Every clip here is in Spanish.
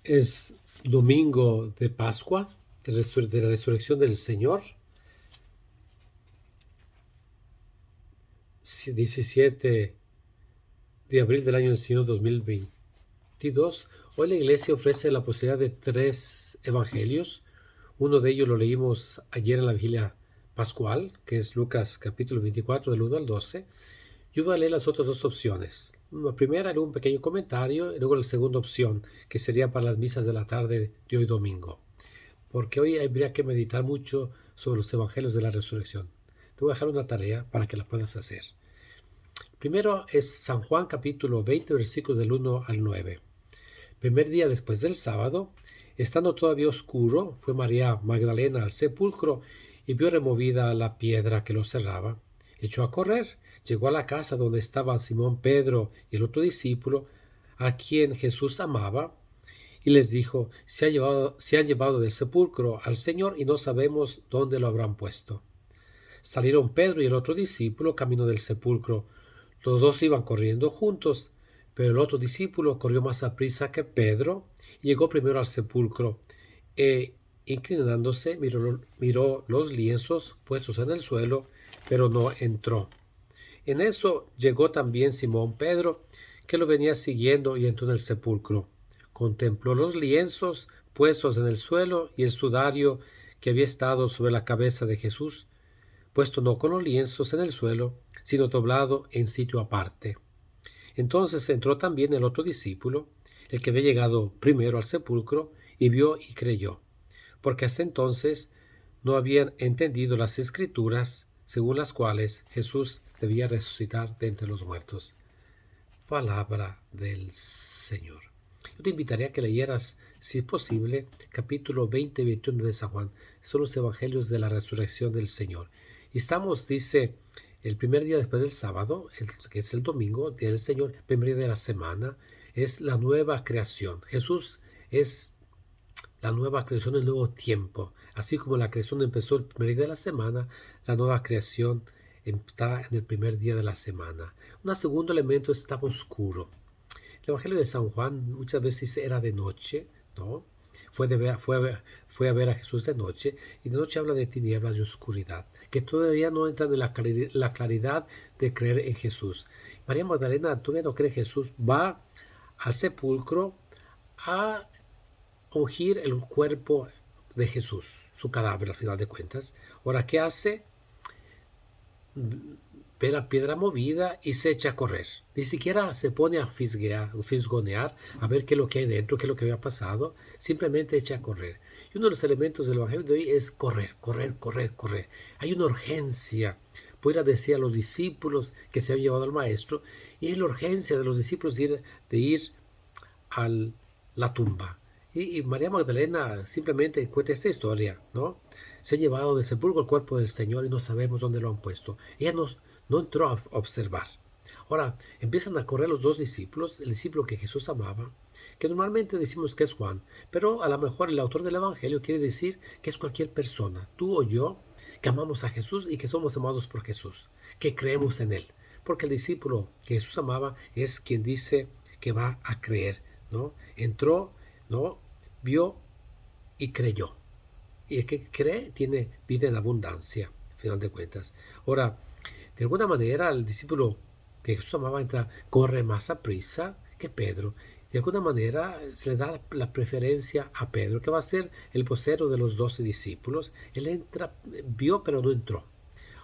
Es domingo de Pascua, de la resurrección del Señor, 17 de abril del año del Señor 2022. Hoy la iglesia ofrece la posibilidad de 3 evangelios. Uno de ellos lo leímos ayer en la vigilia pascual, que es Lucas capítulo 24 del 1 al 12. Yo voy a leer las otras dos opciones. La primera, luego un pequeño comentario, y luego la segunda opción, que sería para las misas de la tarde de hoy domingo. Porque hoy habría que meditar mucho sobre los evangelios de la resurrección. Te voy a dejar una tarea para que la puedas hacer. Primero es San Juan capítulo 20, versículos del 1 al 9. Primer día después del sábado, estando todavía oscuro, fue María Magdalena al sepulcro y vio removida la piedra que lo cerraba. Echó a correr, llegó a la casa donde estaban Simón Pedro y el otro discípulo, a quien Jesús amaba, y les dijo: se han llevado del sepulcro al Señor y no sabemos dónde lo habrán puesto. Salieron Pedro y el otro discípulo camino del sepulcro. Los dos iban corriendo juntos, pero el otro discípulo corrió más aprisa que Pedro y llegó primero al sepulcro. Inclinándose, miró los lienzos puestos en el suelo, pero no entró. En eso llegó también Simón Pedro, que lo venía siguiendo, y entró en el sepulcro. Contempló los lienzos puestos en el suelo y el sudario que había estado sobre la cabeza de Jesús, puesto no con los lienzos en el suelo, sino doblado en sitio aparte. Entonces entró también el otro discípulo, el que había llegado primero al sepulcro, y vio y creyó, porque hasta entonces no habían entendido las Escrituras, según las cuales Jesús debía resucitar de entre los muertos. Palabra del Señor. Yo te invitaría a que leyeras, si es posible, capítulo 20 y 21 de San Juan. Son los evangelios de la resurrección del Señor. Y estamos, dice, el primer día después del sábado, que es el domingo, día del Señor, primer día de la semana, es la nueva creación. Jesús es la nueva creación, el nuevo tiempo. Así como la creación empezó el primer día de la semana, la nueva creación está en el primer día de la semana. Un segundo elemento estaba oscuro. El Evangelio de San Juan muchas veces era de noche, ¿no? Fue a ver a Jesús de noche, y de noche habla de tinieblas y oscuridad, que todavía no entran en la claridad de creer en Jesús. María Magdalena todavía no cree en Jesús, va al sepulcro a ungir el cuerpo de Jesús, su cadáver al final de cuentas. Ahora, ¿qué hace? Ve la piedra movida y se echa a correr. Ni siquiera se pone a fisgonear, a ver qué es lo que hay dentro, qué es lo que había pasado. Simplemente echa a correr. Y uno de los elementos del Evangelio de hoy es correr, correr, correr, correr. Hay una urgencia. Pudiera decir a los discípulos que se había llevado al maestro, y es la urgencia de los discípulos de ir a la tumba. Y María Magdalena simplemente cuenta esta historia, ¿no? Se ha llevado del sepulcro el cuerpo del Señor y no sabemos dónde lo han puesto. Ella no entró a observar. Ahora, empiezan a correr los dos discípulos, el discípulo que Jesús amaba, que normalmente decimos que es Juan, pero a lo mejor el autor del Evangelio quiere decir que es cualquier persona, tú o yo, que amamos a Jesús y que somos amados por Jesús, que creemos en Él. Porque el discípulo que Jesús amaba es quien dice que va a creer, ¿no? Entró, ¿no? Vio y creyó. Y el que cree tiene vida en abundancia, al final de cuentas. Ahora, de alguna manera, el discípulo que Jesús amaba corre más a prisa que Pedro. De alguna manera se le da la preferencia a Pedro, que va a ser el vocero de los 12 discípulos. Él vio pero no entró.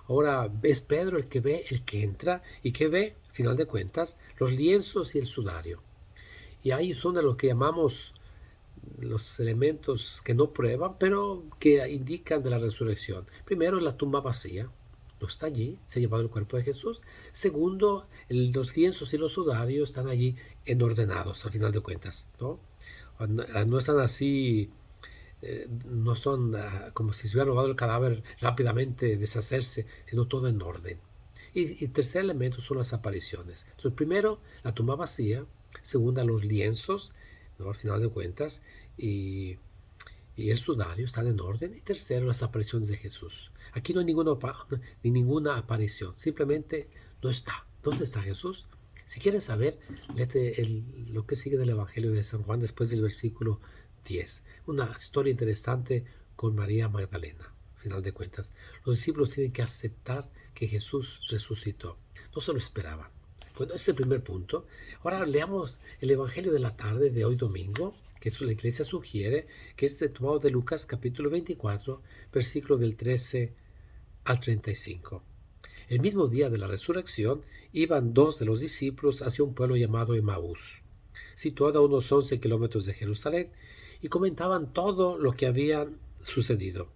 Ahora es Pedro el que ve, el que entra, y que ve, al final de cuentas, los lienzos y el sudario. Y ahí son de lo que llamamos los elementos que no prueban, pero que indican de la resurrección. Primero, la tumba vacía, no está allí, se ha llevado el cuerpo de Jesús. Segundo, los lienzos y los sudarios están allí ordenados, al final de cuentas, ¿no? No están así, no son como si se hubiera robado el cadáver rápidamente, deshacerse, sino todo en orden. Y tercer elemento son las apariciones. Entonces, primero, la tumba vacía. Segunda, los lienzos, ¿no? Al final de cuentas, y el sudario están en orden. Y tercero, las apariciones de Jesús. Aquí no hay ninguna aparición, simplemente no está. ¿Dónde está Jesús? Si quieres saber, léete lo que sigue del Evangelio de San Juan después del versículo 10. Una historia interesante con María Magdalena. Al final de cuentas, los discípulos tienen que aceptar que Jesús resucitó. No se lo esperaban. Bueno, ese es el primer punto. Ahora leamos el Evangelio de la tarde de hoy domingo, que la iglesia sugiere, que es tomado de Lucas capítulo 24, versículo del 13 al 35. El mismo día de la resurrección, iban dos de los discípulos hacia un pueblo llamado Emaús, situado a unos 11 kilómetros de Jerusalén, y comentaban todo lo que había sucedido.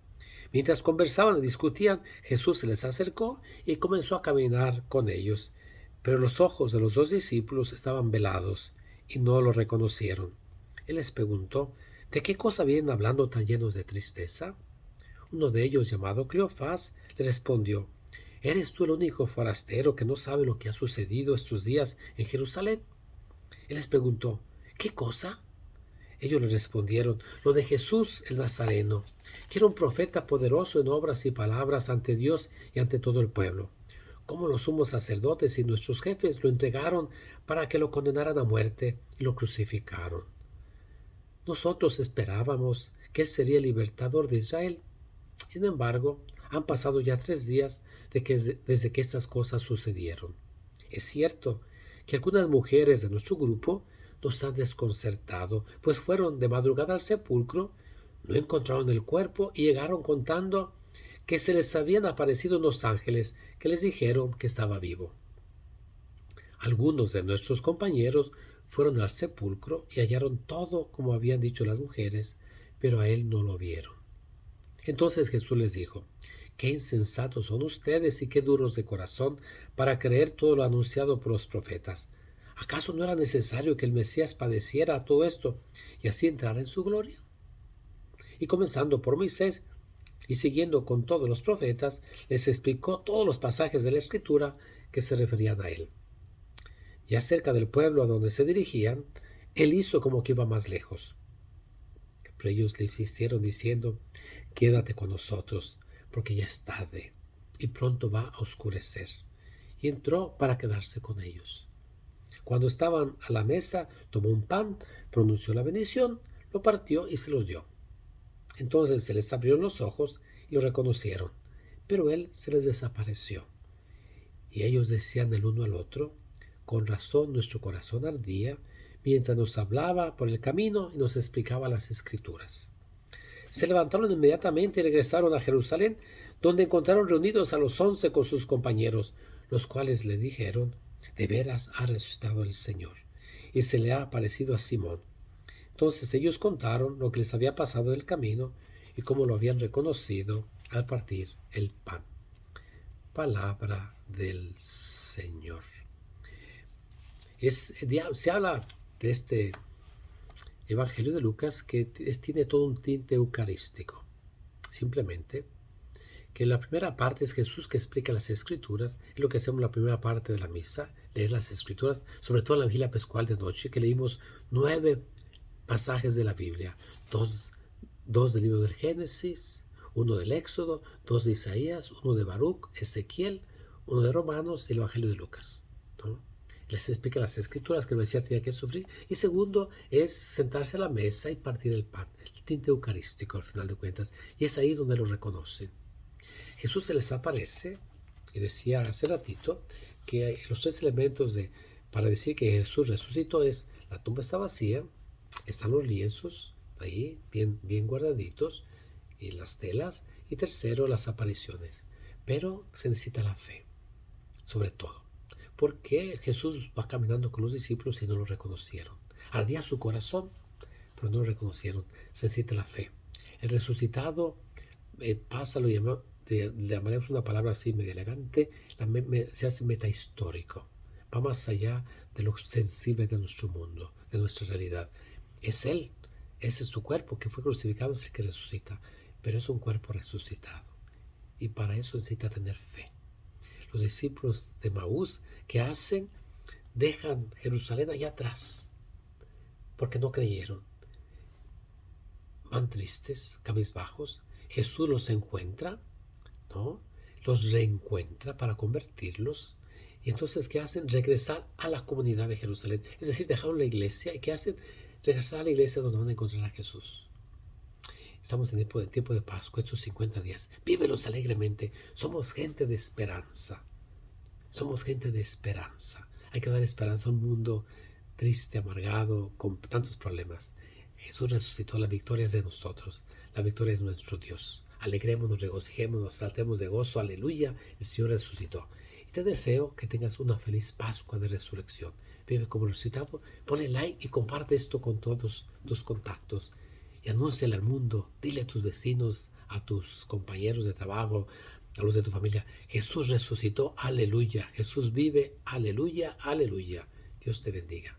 Mientras conversaban y discutían, Jesús se les acercó y comenzó a caminar con ellos. Pero los ojos de los dos discípulos estaban velados y no lo reconocieron. Él les preguntó, ¿de qué cosa vienen hablando tan llenos de tristeza? Uno de ellos, llamado Cleofás, le respondió, ¿eres tú el único forastero que no sabe lo que ha sucedido estos días en Jerusalén? Él les preguntó, ¿qué cosa? Ellos le respondieron, lo de Jesús el Nazareno, que era un profeta poderoso en obras y palabras ante Dios y ante todo el pueblo. Cómo los sumos sacerdotes y nuestros jefes lo entregaron para que lo condenaran a muerte y lo crucificaron. Nosotros esperábamos que él sería el libertador de Israel. Sin embargo, han pasado ya 3 días desde que estas cosas sucedieron. Es cierto que algunas mujeres de nuestro grupo nos han desconcertado, pues fueron de madrugada al sepulcro, no encontraron el cuerpo y llegaron contando que se les habían aparecido unos ángeles que les dijeron que estaba vivo. Algunos de nuestros compañeros fueron al sepulcro y hallaron todo como habían dicho las mujeres, pero a él no lo vieron. Entonces Jesús les dijo, qué insensatos son ustedes y qué duros de corazón para creer todo lo anunciado por los profetas. ¿Acaso no era necesario que el Mesías padeciera todo esto y así entrara en su gloria? Y comenzando por Moisés y siguiendo con todos los profetas, les explicó todos los pasajes de la Escritura que se referían a él. Ya cerca del pueblo a donde se dirigían, él hizo como que iba más lejos. Pero ellos le insistieron diciendo, quédate con nosotros, porque ya es tarde y pronto va a oscurecer. Y entró para quedarse con ellos. Cuando estaban a la mesa, tomó un pan, pronunció la bendición, lo partió y se los dio. Entonces se les abrieron los ojos y lo reconocieron, pero él se les desapareció. Y ellos decían el uno al otro, con razón nuestro corazón ardía mientras nos hablaba por el camino y nos explicaba las Escrituras. Se levantaron inmediatamente y regresaron a Jerusalén, donde encontraron reunidos a los 11 con sus compañeros, los cuales le dijeron, de veras ha resucitado el Señor, y se le ha aparecido a Simón. Entonces ellos contaron lo que les había pasado en el camino y cómo lo habían reconocido al partir el pan. Palabra del Señor. Se habla de este Evangelio de Lucas que tiene todo un tinte eucarístico. Simplemente que la primera parte es Jesús que explica las Escrituras, es lo que hacemos en la primera parte de la misa, leer las Escrituras, sobre todo en la vigilia pascual de noche, que leímos 9 pasajes de la Biblia, dos del libro del Génesis, uno del Éxodo, 2 de Isaías, uno de Baruch, Ezequiel, uno de Romanos y el Evangelio de Lucas, ¿no? Les explica las Escrituras que el Mesías tenía que sufrir. Y segundo es sentarse a la mesa y partir el pan, el tinte eucarístico al final de cuentas. Y es ahí donde lo reconocen. Jesús se les aparece y decía hace ratito que los 3 elementos para decir que Jesús resucitó es la tumba está vacía, están los lienzos ahí bien guardaditos y las telas, y tercero las apariciones. Pero se necesita la fe, sobre todo. Porque Jesús va caminando con los discípulos y no lo reconocieron. Ardía su corazón, pero no lo reconocieron. Se necesita la fe. El resucitado pasa, le llamaremos una palabra así medio elegante, se hace metahistórico. Va más allá de lo sensible de nuestro mundo, de nuestra realidad. Es Él, ese es su cuerpo que fue crucificado, es el que resucita, pero es un cuerpo resucitado. Y para eso necesita tener fe. Los discípulos de Maús, ¿qué hacen? Dejan Jerusalén allá atrás, porque no creyeron. Van tristes, cabizbajos. Jesús los encuentra, ¿no? Los reencuentra para convertirlos Y entonces, ¿qué hacen? Regresar a la comunidad de Jerusalén. Es decir, dejaron la iglesia. ¿Y qué hacen? Regresar a la iglesia donde van a encontrar a Jesús. Estamos en tiempo de Pascua, estos 50 días. Vívelos alegremente. Somos gente de esperanza. Somos gente de esperanza. Hay que dar esperanza a un mundo triste, amargado, con tantos problemas. Jesús resucitó, la victoria es de nosotros. La victoria es nuestro Dios. Alegrémonos, regocijémonos, saltemos de gozo. Aleluya, el Señor resucitó. Y te deseo que tengas una feliz Pascua de resurrección. Vive como resucitado. Ponle like y comparte esto con todos tus contactos. Y anúnciale al mundo. Dile a tus vecinos, a tus compañeros de trabajo, a los de tu familia. Jesús resucitó. Aleluya. Jesús vive. Aleluya, aleluya. Dios te bendiga.